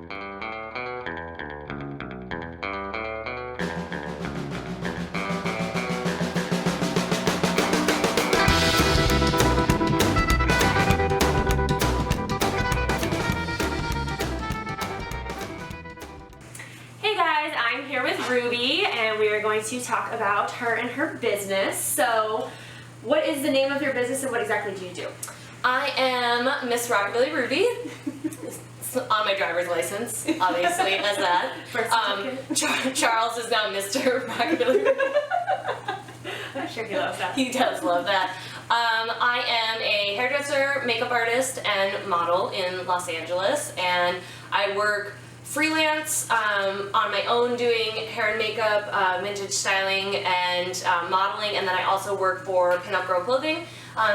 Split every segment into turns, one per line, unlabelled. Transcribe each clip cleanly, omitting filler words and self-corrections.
Hey guys, I'm here with Ruby and we are going to talk about her and her business. So, what is the name of your business and what exactly do you do?
I am Miss Rockabilly Ruby. It's on my driver's license, obviously, as that. Charles is now Mr. Rockabilly Ruby.
I'm sure he loves that.
He does love that. I am a hairdresser, makeup artist, and model in Los Angeles, and I work freelance on my own doing hair and makeup, vintage styling, and modeling, and then I also work for Pinup Girl Clothing,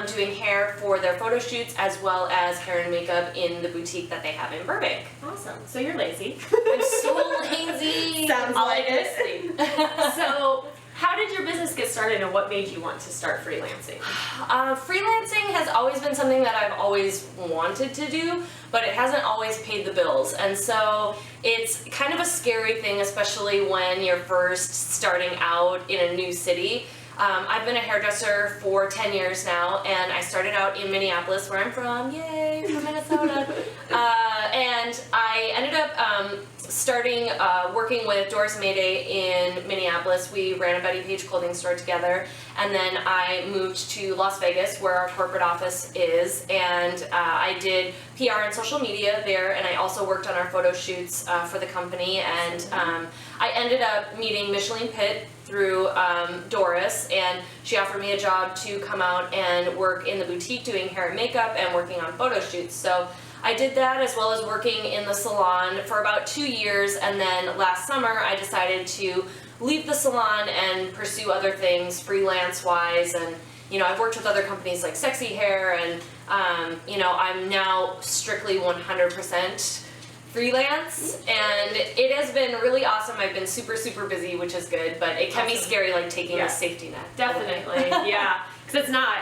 doing hair for their photo shoots as well as hair and makeup in the boutique that they have in Burbank.
Awesome. So you're lazy.
I'm so lazy.
Sounds like
it.
So, how did your business get started and what made you want to start freelancing?
Freelancing has always been something that I've always wanted to do, but it hasn't always paid the bills. And so it's kind of a scary thing, especially when you're first starting out in a new city. I've been a hairdresser for 10 years now, and I started out in Minneapolis, where I'm from. Yay, from Minnesota. And I ended up starting working with Doris Mayday in Minneapolis. We ran a Betty Page clothing store together, and then I moved to Las Vegas, where our corporate office is, and I did PR and social media there, and I also worked on our photo shoots for the company, and I ended up meeting Micheline Pitt through Doris, and she offered me a job to come out and work in the boutique doing hair and makeup and working on photo shoots. So I did that as well as working in the salon for about 2 years, and then last summer I decided to leave the salon and pursue other things freelance-wise, and I've worked with other companies like Sexy Hair, and I'm now strictly 100% freelance, and it has been really awesome. I've been super busy, which is good, but it can be scary, like taking a safety net.
Definitely. Yeah, because it's not,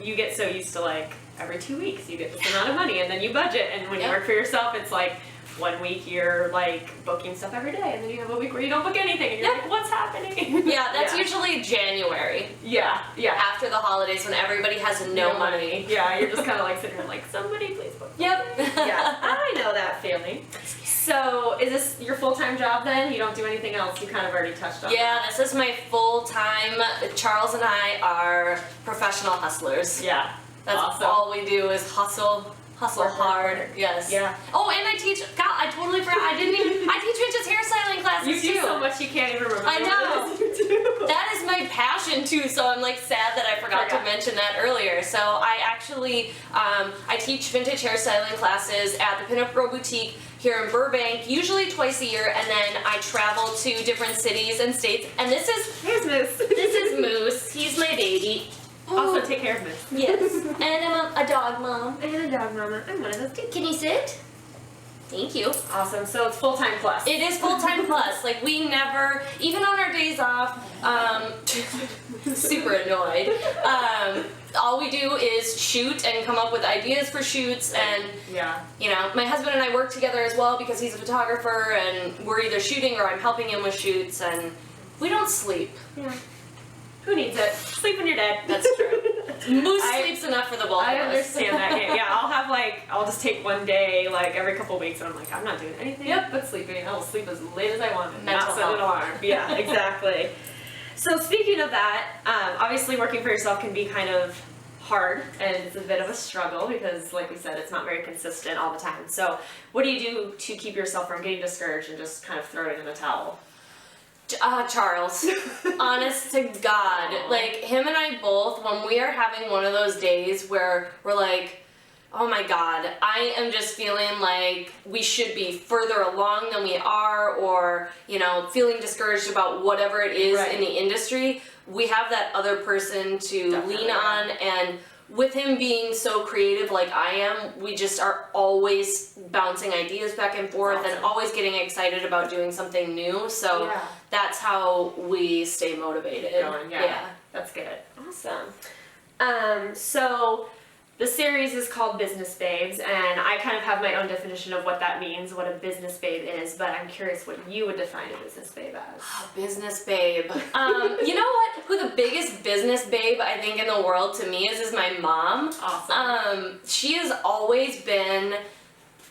you get so used to like every 2 weeks you get this amount of money and then you budget, and when you work for yourself it's like 1 week you're like booking stuff every day, and then you have a week where you don't book anything and you're like, what's happening?
Yeah, that's usually January.
Yeah.
After the holidays when everybody has no money.
Yeah, you're just kind of like sitting there like, somebody please book.
Yep.
Yeah, I know that feeling. So, is this your full-time job then? You don't do anything else? You kind of already touched on
Yeah, this is my full-time. Charles and I are professional hustlers.
Yeah.
That's
awesome.
All we do is hustle hard. Yes.
Yeah.
Oh, and I teach. God, I totally forgot. I teach vintage hairstyling classes
You do
too.
so much you can't even remember.
I know.
What it is you do.
That is my passion too. So I'm like sad that I forgot to mention that earlier. So I actually I teach vintage hairstyling classes at the Pinup Girl Boutique here in Burbank, usually twice a year, and then I travel to different cities and states. And this is
Moose.
This is Moose. He's my baby.
Also take care of Moose.
Yes. And I'm a dog mom.
And a dog mama. I'm one of those too.
Can you sit? Thank you.
Awesome. So it's full-time plus.
It is full-time plus. Like, we never, even on our days off, super annoyed. All we do is shoot and come up with ideas for shoots, and my husband and I work together as well because he's a photographer, and we're either shooting or I'm helping him with shoots, and we don't sleep.
Yeah. Who needs it? Sleep when you're dead.
That's true. Moose sleeps enough for the both of us.
I understand that. Yeah, I'll just take one day, like every couple of weeks, and I'm like, I'm not doing anything but sleeping. I'll sleep as late as I want and not set an alarm. Yeah, exactly. So speaking of that, obviously working for yourself can be kind of hard, and it's a bit of a struggle because, like we said, it's not very consistent all the time. So what do you do to keep yourself from getting discouraged and just kind of throw it in the towel?
Charles, honest to God, like him and I both, when we are having one of those days where we're like, oh my God, I am just feeling like we should be further along than we are, or, feeling discouraged about whatever it is in the industry, we have that other person to lean on, and with him being so creative like I am, we just are always bouncing ideas back and forth and always getting excited about doing something new. So that's how we stay motivated.
That's good. Awesome. So the series is called Business Babes, and I kind of have my own definition of what that means, what a business babe is, but I'm curious what you would define a business babe as.
Oh, business babe. You know what? Who the biggest business babe I think in the world to me is my mom.
Awesome.
She has always been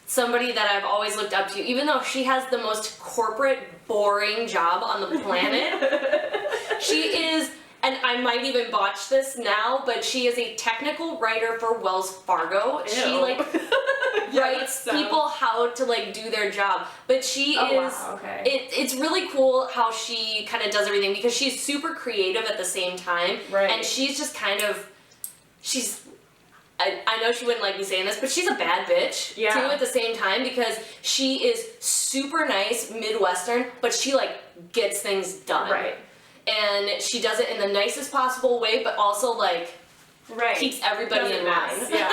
somebody that I've always looked up to, even though she has the most corporate, boring job on the planet. She is, and I might even botch this now, but she is a technical writer for Wells Fargo.
Ew.
She like writes people how to like do their job. But she is,
wow, okay.
It's really cool how she kind of does everything because she's super creative at the same time.
Right.
And she's just kind of, I know she wouldn't like me saying this, but she's a bad bitch too at the same time because she is super nice, Midwestern, but she like gets things done.
Right.
And she does it in the nicest possible way, but also like keeps everybody in line.
Yeah,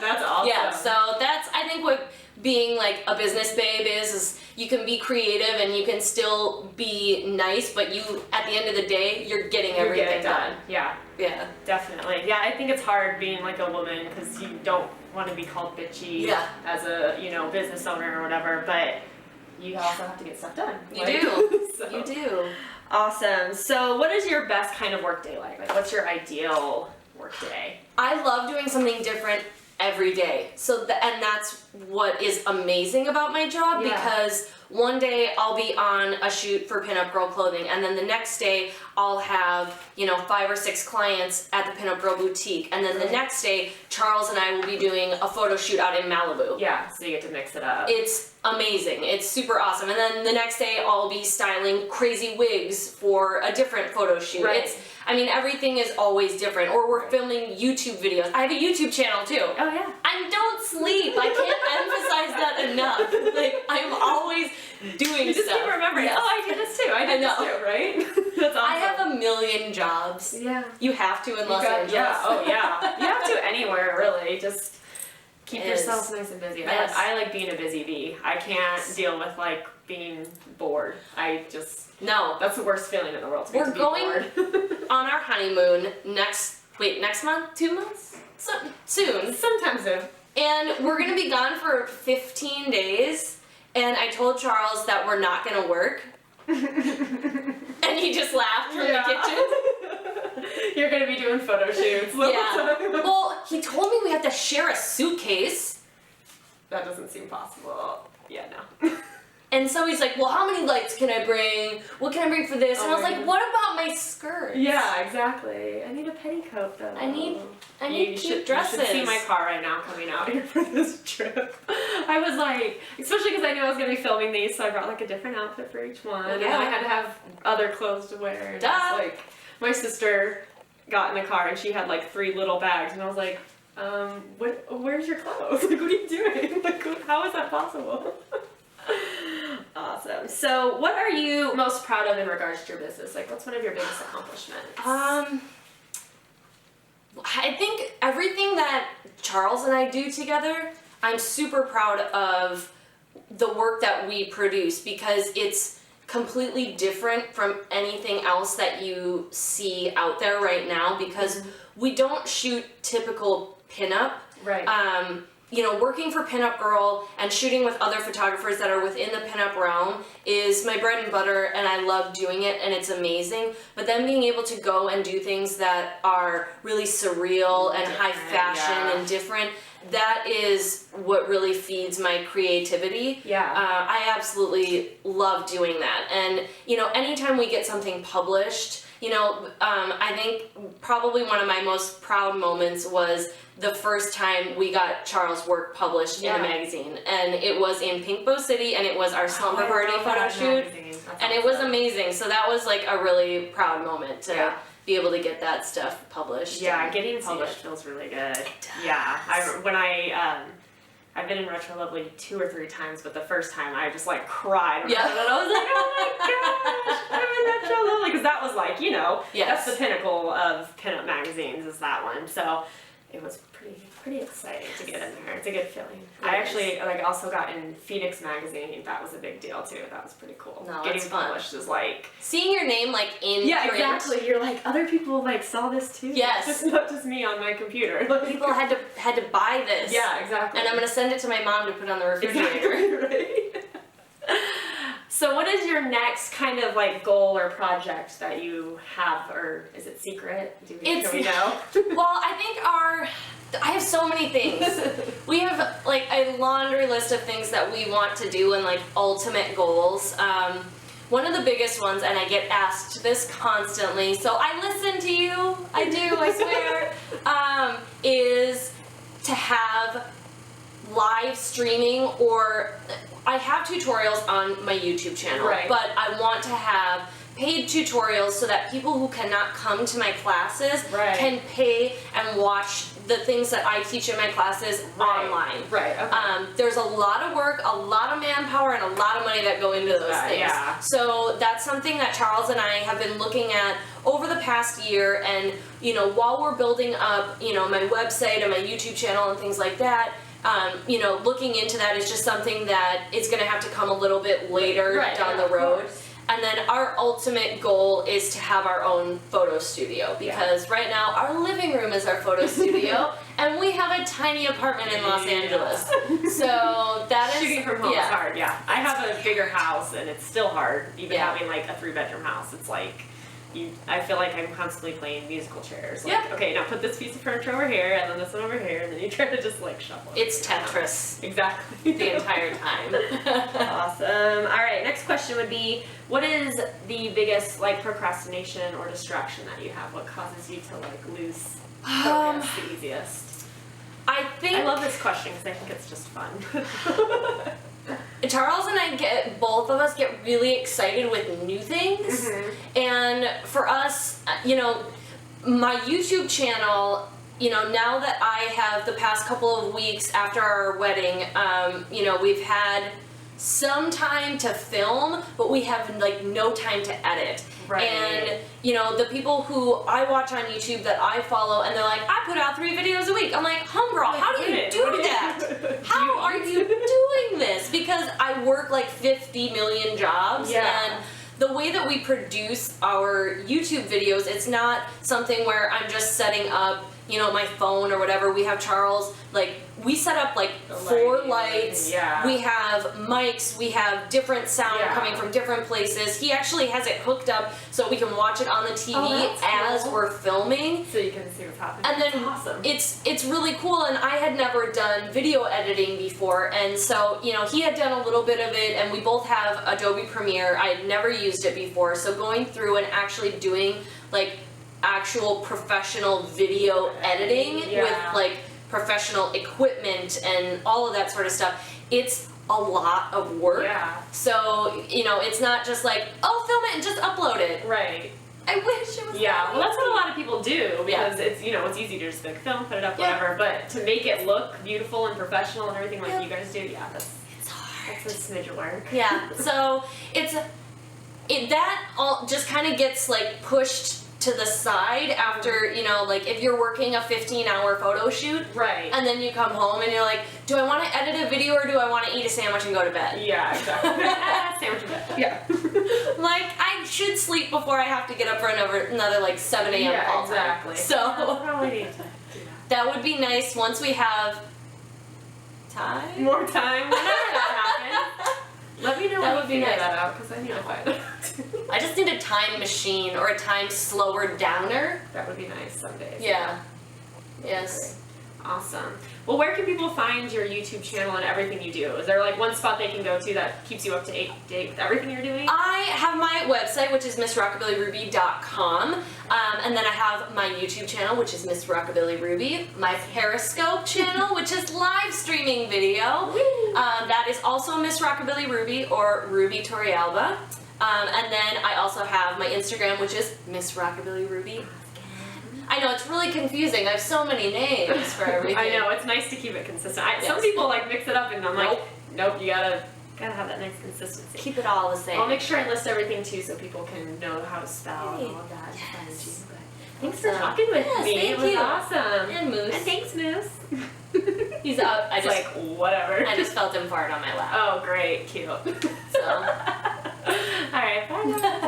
that's awesome.
Yeah, so that's I think what being like a business babe is you can be creative and you can still be nice, but you at the end of the day you're getting everything done.
Yeah.
Yeah.
Definitely. Yeah, I think it's hard being like a woman because you don't want to be called bitchy as a, business owner or whatever, but you also have to get stuff done.
You do.
So.
You do.
Awesome. So what is your best kind of work day like? Like what's your ideal work day?
I love doing something different every day. And that's what is amazing about my job because one day I'll be on a shoot for Pinup Girl Clothing, and then the next day I'll have, 5 or 6 clients at the Pinup Girl Boutique, and then the next day Charles and I will be doing a photo shoot out in Malibu.
Yeah, so you get to mix it up.
It's amazing. It's super awesome. And then the next day I'll be styling crazy wigs for a different photo shoot.
Right.
Everything is always different. Or we're filming YouTube videos. I have a YouTube channel too.
Oh yeah.
I don't sleep. I can't emphasize that enough. Like I'm always doing
you just
stuff.
keep remembering.
Yes.
Oh, I do this too. I do this too, right? That's awesome.
I have a million jobs.
Yeah.
You have to in Los Angeles.
Yeah. Oh yeah. You have to anywhere really. Just keep yourself nice and busy.
Yes.
I like being a busy bee. I can't deal with like being bored.
No.
That's the worst feeling in the world.
We're going on our honeymoon next month? 2 months? Soon.
Sometime soon.
And we're gonna be gone for 15 days. And I told Charles that we're not gonna work. And he just laughed from the kitchen.
You're gonna be doing photo shoots.
Yeah. Well, he told me we have to share a suitcase.
That doesn't seem possible. Yeah, no.
And so he's like, well, how many lights can I bring? What can I bring for this? And I was like, what about my skirt?
Yeah, exactly. I need a petticoat though.
I need cute dresses.
You should see my car right now coming out here for this trip. I was like, especially because I knew I was going to be filming these, so I brought like a different outfit for each one. And then I had to have other clothes to wear. And like, my sister got in the car and she had like 3 little bags, and I was like, where's your clothes? Like, what are you doing? Like, how is that possible? Awesome. So what are you most proud of in regards to your business? Like, what's one of your biggest accomplishments?
I think everything that Charles and I do together, I'm super proud of the work that we produce because it's completely different from anything else that you see out there right now because we don't shoot typical pinup.
Right.
Working for Pinup Girl and shooting with other photographers that are within the pinup realm is my bread and butter, and I love doing it, and it's amazing. But then being able to go and do things that are really surreal and high fashion and different, that is what really feeds my creativity.
Yeah.
I absolutely love doing that. And, anytime we get something published, I think probably one of my most proud moments was the first time we got Charles' work published in a magazine. And it was in Pink Bow City, and it was our slumber party photo shoot. And it was amazing. So that was like a really proud moment to be able to get that stuff published.
Yeah, getting published feels really good. It does. Yeah, I've been in Retro Lovely 2 or 3 times, but the first time I just like cried.
Yeah.
And I was like, oh my gosh, I'm in Retro Lovely. Because that was like, that's the pinnacle of pinup magazines is that one. So it was pretty exciting to get in there. It's a good feeling. I actually like also got in Phoenix magazine. That was a big deal too. That was pretty cool.
No,
getting published is like
seeing your name like in print.
Exactly. You're like other people like saw this too.
Yes.
It's not just me on my computer.
People had to buy this.
Yeah, exactly.
And I'm gonna send it to my mom to put on the refrigerator.
Exactly, right? So what is your next kind of like goal or project that you have, or is it secret? Can we know?
Well, I have so many things. We have like a laundry list of things that we want to do and like ultimate goals. One of the biggest ones, and I get asked this constantly, so I listen to you, I do, I swear, is to have live streaming, or I have tutorials on my YouTube channel, but I want to have paid tutorials so that people who cannot come to my classes can pay and watch the things that I teach in my classes online. Okay. There's a lot of work, a lot of manpower, and a lot of money that go into those things. Yeah. So that's something that Charles and I have been looking at over the past year, and you know, while we're building up, you know, my website and my YouTube channel and things like that, you know, looking into that is just something that is going to have to come a little bit later down the road. And then our ultimate goal is to have our own photo studio, because right now our living room is our photo studio, and we have a tiny apartment in Los Angeles. So that is
shooting from home is hard. Yeah, I have a bigger house, and it's still hard, even having like a 3-bedroom house. It's like I feel like I'm constantly playing musical chairs. Like, okay, now put this piece of furniture over here, and then this one over here, and then you try to just like shuffle.
It's Tetris.
Exactly.
The entire time.
Awesome. All right, next question would be, what is the biggest like procrastination or distraction that you have? What causes you to like lose focus the easiest? I love this question because I think it's just fun.
Charles and I both of us get really excited with new things, and for us, you know, my YouTube channel, you know, now that I have the past couple of weeks after our wedding, you know, we've had some time to film, but we have like no time to edit. And you know, the people who I watch on YouTube that I follow, and they're like, I put out 3 videos a week. I'm like, homegirl, how do you do that? How are you doing this? Because I work like 50 million jobs, and the way that we produce our YouTube videos, it's not something where I'm just setting up, you know, my phone or whatever. We have Charles, like, we set up like 4 lights, we have mics, we have different sound coming from different places. He actually has it hooked up so we can watch it on the TV as we're filming.
So you can see what's happening.
And then awesome. It's really cool, and I had never done video editing before, and so, you know, he had done a little bit of it, and we both have Adobe Premiere. I had never used it before, so going through and actually doing like actual professional video editing with like professional equipment and all of that sort of stuff, it's a lot of work. So, you know, it's not just like, oh, film it and just upload it. I wish it was
well, that's what a lot of people do, because it's, you know, it's easy to just like film, put it up, whatever, but to make it look beautiful and professional and everything like you guys do, it's hard. That's a smidge of work.
So that all just kind of gets like pushed to the side after, you know, like if you're working a 15-hour photo shoot, and then you come home and you're like, do I want to edit a video or do I want to eat a sandwich and go to bed?
Exactly. Sandwich in bed.
Like, I should sleep before I have to get up for another like 7 a.m. call time. So
probably need to do
that would be nice once we have time.
More time, whenever that happens. Let me know when you figure that out, because I need to find it.
I just need a time machine or a time slower downer.
That would be nice some days.
Yes.
Awesome. Well, where can people find your YouTube channel and everything you do? Is there like one spot they can go to that keeps you up to date with everything you're doing?
I have my website, which is MissRockabillyRuby.com, and then I have my YouTube channel, which is Miss Rockabilly Ruby, my Periscope channel, which is live streaming video. That is also Miss Rockabilly Ruby or Ruby Torrealba. And then I also have my Instagram, which is Miss Rockabilly Ruby. I know, it's really confusing. I have so many names for everything.
I know, it's nice to keep it consistent. Some people like mix it up, and I'm like, nope, you gotta have that nice consistency.
Keep it all the same.
I'll make sure I list everything too, so people can know how to spell and all of that. Thanks for talking with me.
Thank
it was
you.
awesome.
And Moose.
And thanks, Moose.
He's out.
It's like, whatever.
I just felt him fart on my lap.
Oh, great. Cute.
So.
All right, bye.